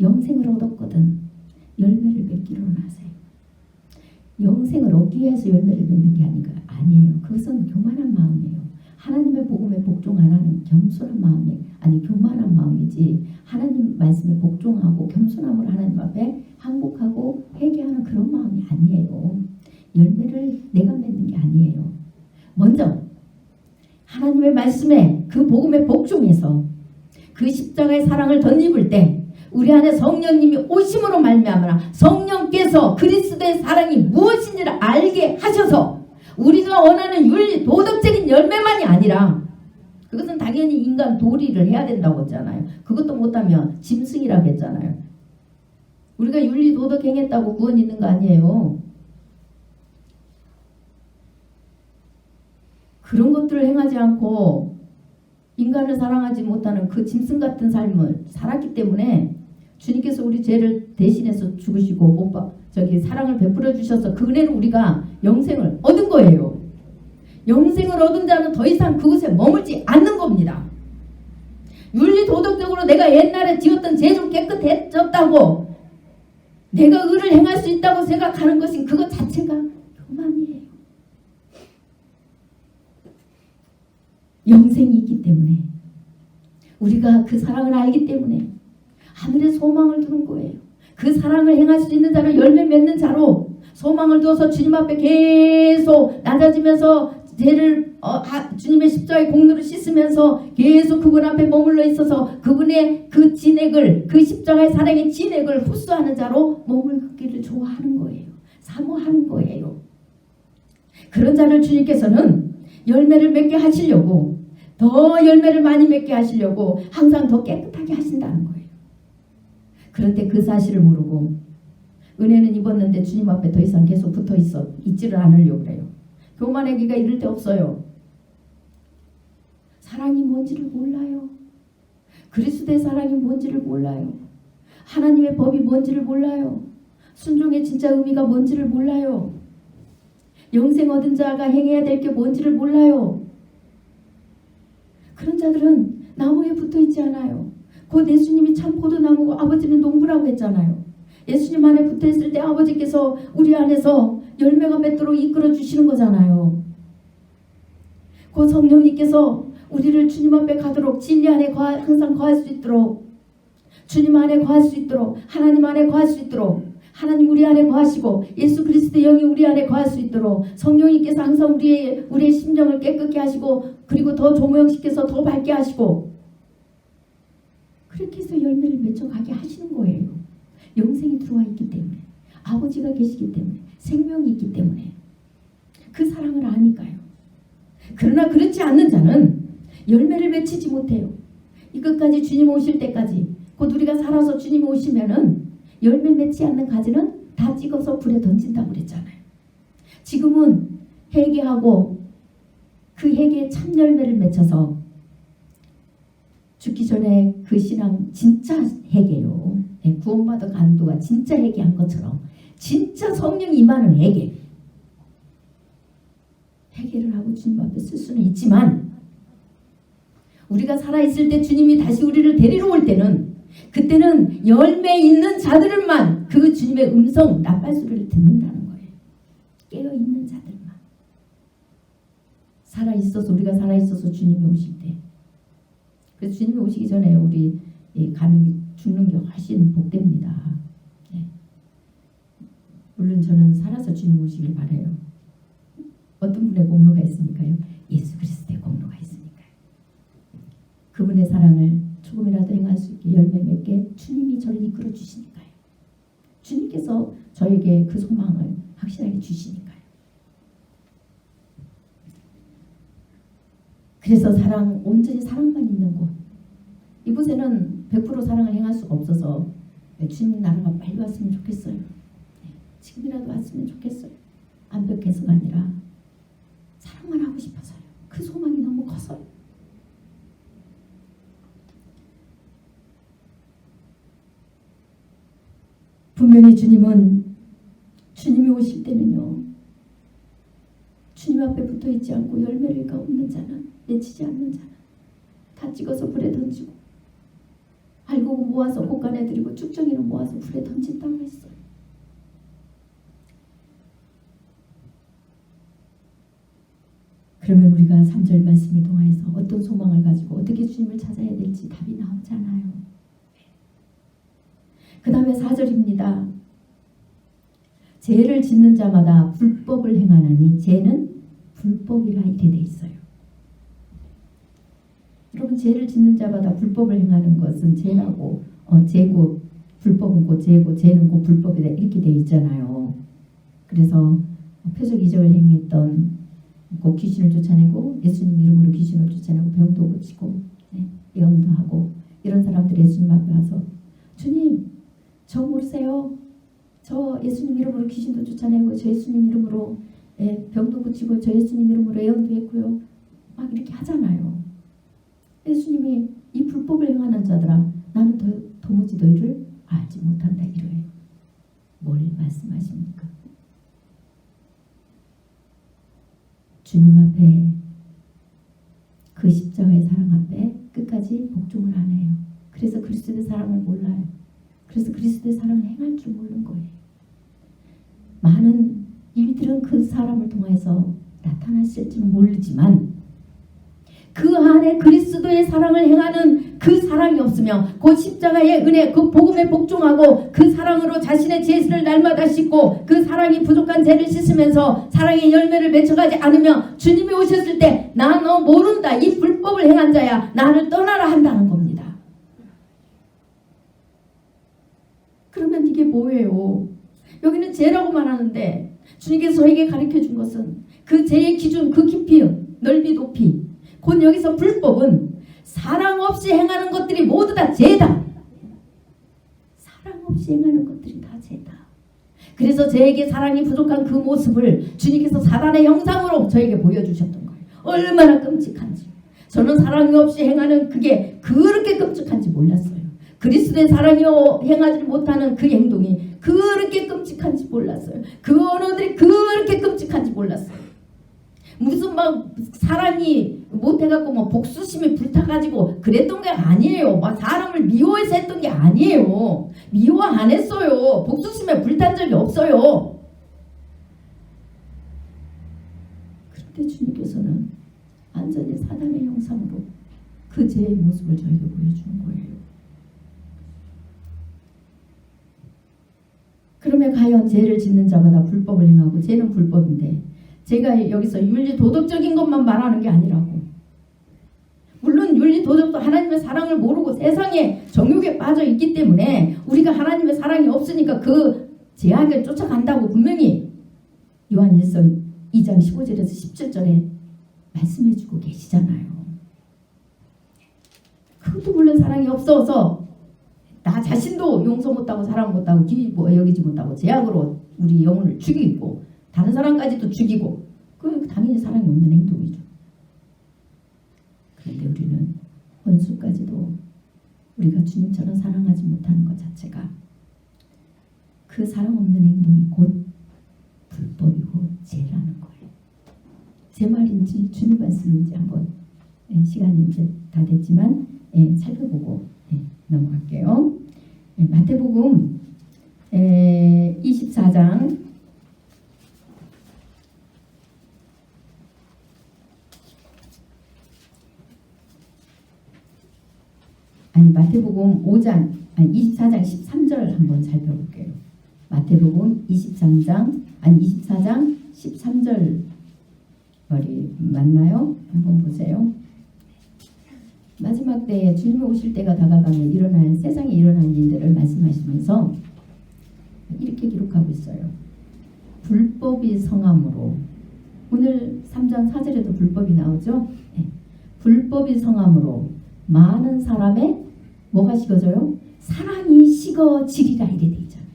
영생을 얻었거든 열매를 맺기를 원하세요. 영생을 얻기 위해서 열매를 맺는 게 아니에요. 그것은 교만한 마음이에요. 하나님의 복음에 복종 안 하는 겸손한 마음이 교만한 마음이지 하나님 말씀에 복종하고 겸손함으로 하나님 앞에 항복하고 회개하는 그런 마음이 아니에요. 열매를 내가 맺는 게 아니에요. 먼저 하나님의 말씀에 그 복음에 복종해서 그 십자가의 사랑을 덧입을 때 우리 안에 성령님이 오심으로 말미암아 성령께서 그리스도의 사랑이 무엇인지를 알게 하셔서 우리가 원하는 윤리 도덕적인 열매만이 아니라 그것은 당연히 인간 도리를 해야 된다고 했잖아요. 그것도 못하면 짐승이라고 했잖아요. 우리가 윤리 도덕 행했다고 구원 있는 거 아니에요. 그런 것들을 행하지 않고 인간을 사랑하지 못하는 그 짐승 같은 삶을 살았기 때문에 주님께서 우리 죄를 대신해서 죽으시고 사랑을 베풀어 주셔서 그 은혜로 우리가 영생을 얻은 거예요. 영생을 얻은 자는 더 이상 그곳에 머물지 않는 겁니다. 윤리 도덕적으로 내가 옛날에 지었던 죄 좀 깨끗해졌다고 내가 의를 행할 수 있다고 생각하는 것인 그것 자체가 교만이에요. 영생이 있기 때문에 우리가 그 사랑을 알기 때문에 하늘에 소망을 두는 거예요. 그 사랑을 행할 수 있는 자를 열매 맺는 자로 소망을 두어서 주님 앞에 계속 낮아지면서 죄를 주님의 십자가의 공로를 씻으면서 계속 그분 앞에 머물러 있어서 그분의 그 진액을, 그 십자가의 사랑의 진액을 흡수하는 자로 머물기를 좋아하는 거예요. 사모하는 거예요. 그런 자를 주님께서는 열매를 맺게 하시려고, 더 열매를 많이 맺게 하시려고 항상 더 깨끗하게 하신다는 거예요. 그런데 그 사실을 모르고 은혜는 입었는데 주님 앞에 더 이상 계속 붙어 있지를 않으려고 그래요. 교만하기가 이를 데 없어요. 사랑이 뭔지를 몰라요. 그리스도의 사랑이 뭔지를 몰라요. 하나님의 법이 뭔지를 몰라요. 순종의 진짜 의미가 뭔지를 몰라요. 영생 얻은 자가 행해야 될 게 뭔지를 몰라요. 그런 자들은 나무에 붙어 있지 않아요. 곧 예수님이 참 포도나무고 아버지는 농부라고 했잖아요. 예수님 안에 붙어 있을 때 아버지께서 우리 안에서 열매가 맺도록 이끌어 주시는 거잖아요. 곧 성령님께서 우리를 주님 앞에 가도록 진리 안에 항상 거할 수 있도록, 주님 안에 거할 수 있도록, 하나님 안에 거할 수 있도록, 하나님 우리 안에 거하시고 예수 그리스도의 영이 우리 안에 거할 수 있도록 성령님께서 항상 우리의 심정을 깨끗게 하시고 그리고 더 조명시켜서 더 밝게 하시고 그렇게 해서 열매를 맺어가게 하시는 거예요. 영생이 들어와 있기 때문에, 아버지가 계시기 때문에, 생명이 있기 때문에, 그 사랑을 아니까요. 그러나 그렇지 않는 자는 열매를 맺히지 못해요. 이것까지 주님 오실 때까지, 곧 우리가 살아서 주님 오시면은 열매 맺지 않는 가지는 다 찍어서 불에 던진다고 그랬잖아요. 지금은 회개하고 그 회개에 참 열매를 맺혀서 죽기 전에 그 신앙 진짜 회개요. 구원받아 간도가 진짜 회개한 것처럼 진짜 성령이 임하는 회개를 하고 주님 앞에 쓸 수는 있지만 우리가 살아있을 때 주님이 다시 우리를 데리러 올 때는 그때는 열매 있는 자들만 그 주님의 음성 나팔소리를 듣는다는 거예요. 깨어있는 자들만. 살아있어서 우리가 살아있어서 주님이 오실 때, 그래서 주님이 오시기 전에 우리 죽는 게 훨씬 복됩니다. 네. 물론 저는 살아서 주님 오시길 바라요. 어떤 분의 공로가 있으니까요? 예수 그리스도의 공로가 있으니까요. 그분의 사랑을 조금이라도 행할 수 있게 열매 맺게 주님이 저를 이끌어 주시니까요. 주님께서 저에게 그 소망을 확실하게 주시니까요. 그래서 온전히 사랑만 있는 곳, 이곳에는 100% 사랑을 행할 수가 없어서 주님 나라가 빨리 왔으면 좋겠어요. 지금이라도 왔으면 좋겠어요. 완벽해서가 아니라 사랑만 하고 싶어서요. 그 소망이 너무 커서요. 분명히 주님이 오실 때는요, 주님 앞에 붙어 있지 않고 열매를 없는 자는, 맺히지 않는 자는 다 찍어서 불에 던지고 알고 모아서 곳간에 들이고 쭉정이로 모아서 불에 던진다고 했어요. 그러면 우리가 3절 말씀을 통해서 어떤 소망을 가지고 어떻게 주님을 찾아야 될지 답이 나오잖아요. 그 다음에 4절입니다. 죄를 짓는 자마다 불법을 행하나니 죄는 불법이라 이렇게 돼 있어요. 여러분, 죄를 짓는 자마다 불법을 행하는 것은 죄라고, 죄고 불법은 곧 죄고 죄는 곧 불법이다 이렇게 돼 있잖아요. 그래서 표적 이적을 행했던 곧 귀신을 쫓아내고 예수님 이름으로 귀신을 쫓아내고 병도 고치고 예언도 하고 이런 사람들이 예수님 앞에 와서 주님 저 모르세요? 저 예수님 이름으로 귀신도 쫓아내고 저 예수님 이름으로 병도 고치고 저 예수님 이름으로 예언도 했고요. 막 이렇게 하잖아요. 예수님이 이 불법을 행하는 자들아 나는 도무지 너희를 알지 못한다 이래요. 뭘 말씀하십니까? 주님 앞에 그 십자가의 사랑 앞에 끝까지 복종을 안 해요. 그래서 그리스도의 사랑을 몰라요. 그래서 그리스도의 사랑을 행할 줄 모르는 거예요. 많은 일들은 그 사람을 통해서 나타났을지는 모르지만 그 안에 그리스도의 사랑을 행하는 그 사랑이 없으면 그 십자가의 은혜, 그 복음에 복종하고 그 사랑으로 자신의 죄를 날마다 씻고 그 사랑이 부족한 죄를 씻으면서 사랑의 열매를 맺혀가지 않으면 주님이 오셨을 때 나 너 모른다. 이 불법을 행한 자야. 나를 떠나라 한다는 겁니다. 그러면 이게 뭐예요? 여기는 죄라고 말하는데 주님께서 저에게 가르쳐준 것은 그 죄의 기준, 그 깊이, 넓이, 높이 곧 여기서 불법은 사랑 없이 행하는 것들이 모두 다 죄다. 사랑 없이 행하는 것들이 다 죄다. 그래서 저에게 사랑이 부족한 그 모습을 주님께서 사단의 형상으로 저에게 보여주셨던 거예요. 얼마나 끔찍한지. 저는 사랑이 없이 행하는 그게 그렇게 끔찍한지 몰랐어요. 그리스도의 사랑이 행하지 못하는 그 행동이 그렇게 끔찍한지 몰랐어요. 그 언어들이 그렇게 끔찍한지 몰랐어요. 무슨 막 사랑이 못해갖고 뭐 복수심이 불타가지고 그랬던 게 아니에요. 막 사람을 미워해서 했던 게 아니에요. 미워 안 했어요. 복수심에 불탄 적이 없어요. 그런데 주님께서는 완전히 사단의 형상으로 그 죄의 모습을 저에게 보여주는 거예요. 그러면 과연 죄를 짓는 자마다 불법을 행하고 죄는 불법인데 제가 여기서 윤리 도덕적인 것만 말하는 게 아니라고. 물론 윤리 도덕도 하나님의 사랑을 모르고 세상에 정욕에 빠져 있기 때문에 우리가 하나님의 사랑이 없으니까 그 제약을 쫓아간다고 분명히 요한일서 2장 15절에서 17절에 말씀해주고 계시잖아요. 그것도 물론 사랑이 없어서 나 자신도 용서 못하고 사랑 못하고 여기지 못하고 제약으로 우리 영혼을 죽이고 다른 사람까지도 죽이고 그 당연히 사랑이 없는 행동이죠. 그런데 우리는 원수까지도 우리가 주님처럼 사랑하지 못하는 것 자체가 그 사랑 없는 행동이 곧 불법이고 죄라는 거예요. 제 말인지 주님 말씀인지 한번 시간이 이제 다 됐지만 살펴보고 넘어갈게요. 마태복음 24장 마태복음 24장 13절 한번 살펴볼게요. 마태복음 24장 13절 말이 맞나요? 한번 보세요. 마지막 때에 주님이 오실 때가 다가가면 세상에 일어날 일들을 말씀하시면서 이렇게 기록하고 있어요. 불법이 성함으로 오늘 3장 4절에도 불법이 나오죠. 불법이 성함으로 많은 사람의 뭐가 식어져요? 사랑이 식어지리라 이래 돼 있잖아요.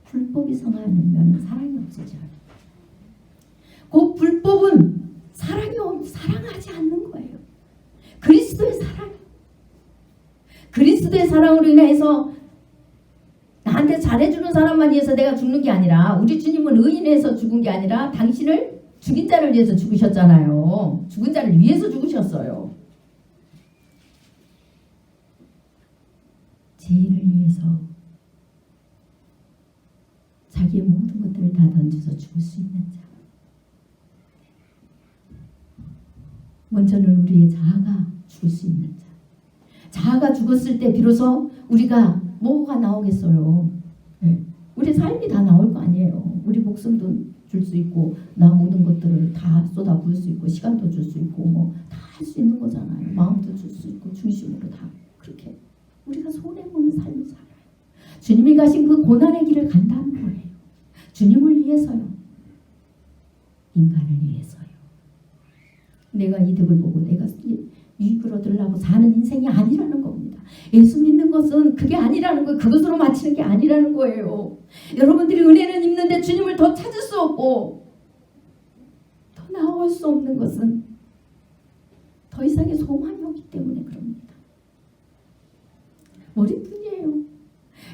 불법이 성하면 사랑이 없어져요. 그 불법은 사랑하지 않는 거예요. 그리스도의 사랑. 그리스도의 사랑으로 인해서 나한테 잘해주는 사람만 위해서 내가 죽는 게 아니라 우리 주님은 의인에서 죽은 게 아니라 당신을 죽인 자를 위해서 죽으셨잖아요. 죽은 자를 위해서 죽으셨어요. 죄인을 위해서 자기의 모든 것들을 다 던져서 죽을 수 있는 자. 먼저는 우리의 자아가 죽을 수 있는 자. 자아가 죽었을 때 비로소 우리가 뭐가 나오겠어요. 우리 삶이 다 나올 거 아니에요. 우리 목숨도 줄 수 있고 나 모든 것들을 다 쏟아 부을 수 있고 시간도 줄 수 있고 뭐 다 할 수 있는 거잖아요. 마음도 줄 수 있고 중심으로 다 그렇게 우리가 손해보는 삶을 살아요. 주님이 가신 그 고난의 길을 간다는 거예요. 주님을 위해서요. 인간을 위해서요. 내가 이득을 보고 내가 유익을 얻으려고 사는 인생이 아니라는 겁니다. 예수 믿는 것은 그게 아니라는 거예요. 그것으로 마치는 게 아니라는 거예요. 여러분들이 은혜는 있는데 주님을 더 찾을 수 없고 더 나아갈 수 없는 것은 더 이상의 소망이 없기 때문에 그럽니다. 머리뿐이에요.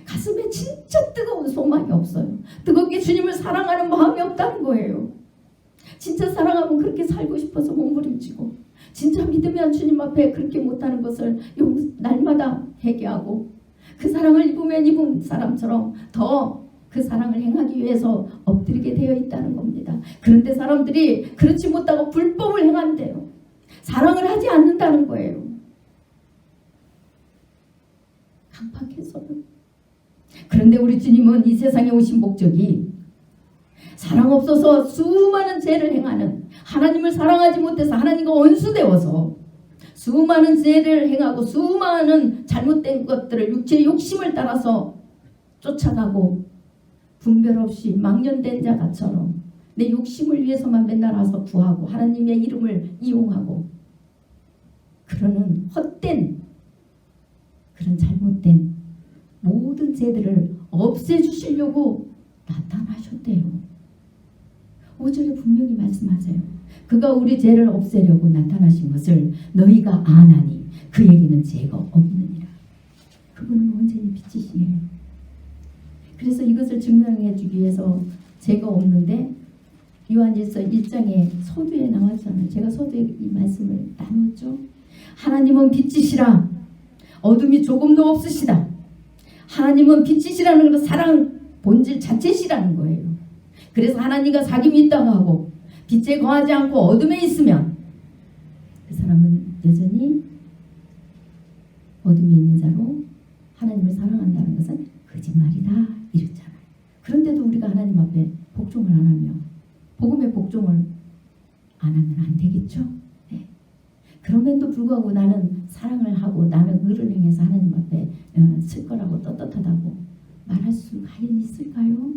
가슴에 진짜 뜨거운 소망이 없어요. 뜨겁게 주님을 사랑하는 마음이 없다는 거예요. 진짜 사랑하면 그렇게 살고 싶어서 몸부림치고, 진짜 믿으면 주님 앞에 그렇게 못하는 것을 날마다 회개하고, 그 사랑을 입으면 입은 사람처럼 더 그 사랑을 행하기 위해서 엎드리게 되어 있다는 겁니다. 그런데 사람들이 그렇지 못하고 불법을 행한대요. 사랑을 하지 않는다는 거예요. 강팍해서는. 그런데 우리 주님은 이 세상에 오신 목적이 사랑 없어서 수많은 죄를 행하는, 하나님을 사랑하지 못해서 하나님과 원수되어서 수많은 죄를 행하고 수많은 잘못된 것들을 육체의 욕심을 따라서 쫓아가고, 분별 없이 망령된 자가처럼 내 욕심을 위해서만 맨날 와서 구하고 하나님의 이름을 이용하고 그러는 헛된, 그런 잘못된 모든 죄들을 없애주시려고 나타나셨대요. 5절에 분명히 말씀하세요. 그가 우리 죄를 없애려고 나타나신 것을 너희가 아나니 그에게는 죄가 없느니라. 그분은 온전히 빛이시에요. 그래서 이것을 증명해 주기 위해서 죄가 없는데, 요한일서 1장에 서두에 나왔잖아요. 제가 서두에 이 말씀을 나눴죠. 하나님은 빛이시라. 어둠이 조금도 없으시다. 하나님은 빛이시라는 것은 사랑 본질 자체시라는 거예요. 그래서 하나님과 사귐이 있다고 하고 빛에 거하지 않고 어둠에 있으면 그 사람은 여전히 어둠에 있는 자로 하나님을 사랑한다는 것은 거짓말이다 이랬잖아요. 그런데도 우리가 하나님 앞에 복종을 안 하면, 복음에 복종을 안 하면 안 되겠죠. 네. 그럼에도 불구하고 나는 사랑을 하고 나는 의를 행해서 하나님 앞에 쓸 거라고 떳떳하다고 말할 수 과연 있을까요?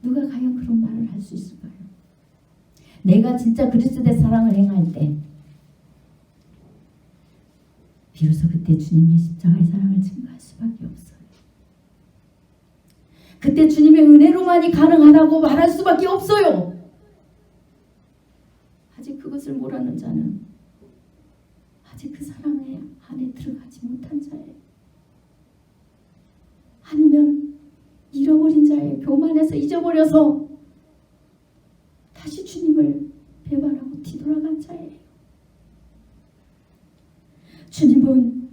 누가 과연 그런 말을 할 수 있을까요? 내가 진짜 그리스도의 사랑을 행할 때 비로소 그때 주님의 십자가의 사랑을 증거할 수밖에 없어요. 그때 주님의 은혜로만이 가능하다고 말할 수밖에 없어요. 아직 그것을 모르는 자는 아직 그 사랑 안에 들어가지 못한 자예요. 아니면 잃어버린 자예요. 교만해서 잊어버려서 다시 주님을 배반하고 뒤돌아간 자예요. 주님은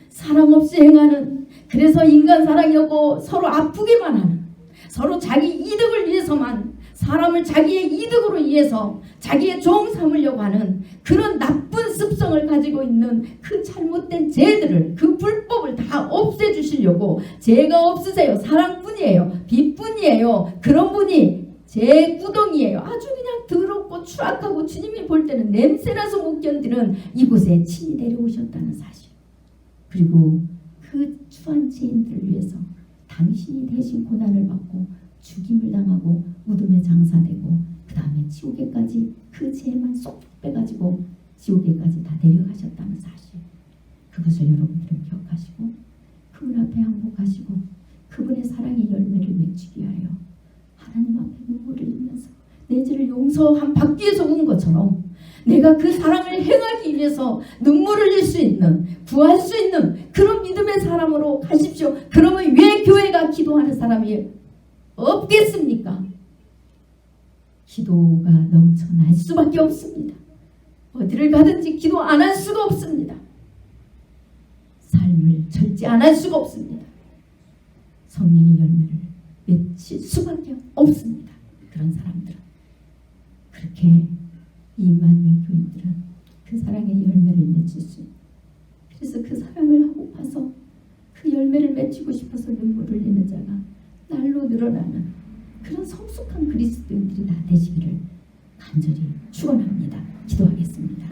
사랑 없이 행하는, 그래서 인간 사랑이었고 서로 아프게만 하는, 서로 자기 이득을 위해서만, 사람을 자기의 이득으로 위해서 자기의 종 삼으려고 하는 그런 나쁜 습성을 가지고 있는 그 잘못된 죄들을, 그 불법을 다 없애주시려고, 죄가 없으세요. 사랑뿐이에요. 빛뿐이에요. 그런 분이 제 구덩이에요. 아주 그냥 더럽고 추악하고 주님이 볼 때는 냄새나서 못 견디는 이곳에 친히 내려오셨다는 사실, 그리고 그 추한 죄인들을 위해서 당신이 대신 고난을 받고 죽임을 당하고 무덤에 장사되고 그 다음에 지옥에까지 그 죄만 쏙 빼가지고 지옥에까지 다 데려가셨다는 사실, 그것을 여러분들은 기억하시고 그분 앞에 항복하시고 그분의 사랑의 열매를 맺기 위하여 하나님 앞에 눈물을 흘리면서 내 죄를 용서함 받기 위해서 온 것처럼 내가 그 사랑을 행하기 위해서 눈물을 흘릴 수 있는, 구할 수 있는 그런 믿음의 사람으로 가십시오. 그러면 왜 교회가 기도하는 사람이 없겠습니까? 기도가 넘쳐날 수밖에 없습니다. 어디를 가든지 기도 안 할 수가 없습니다. 삶을 절제 안 할 수가 없습니다. 성령의 열매를 맺힐 수밖에 없습니다. 그런 사람들은, 그렇게 이만누엘 교인들은 그 사랑의 열매를 맺을 수 있는, 그래서 그 사랑을 하고 봐서 그 열매를 맺히고 싶어서 눈물을 흘리는 자가 날로 늘어나는 그런 성숙한 그리스도인들이 다 되시기를 간절히 축원합니다. 기도하겠습니다.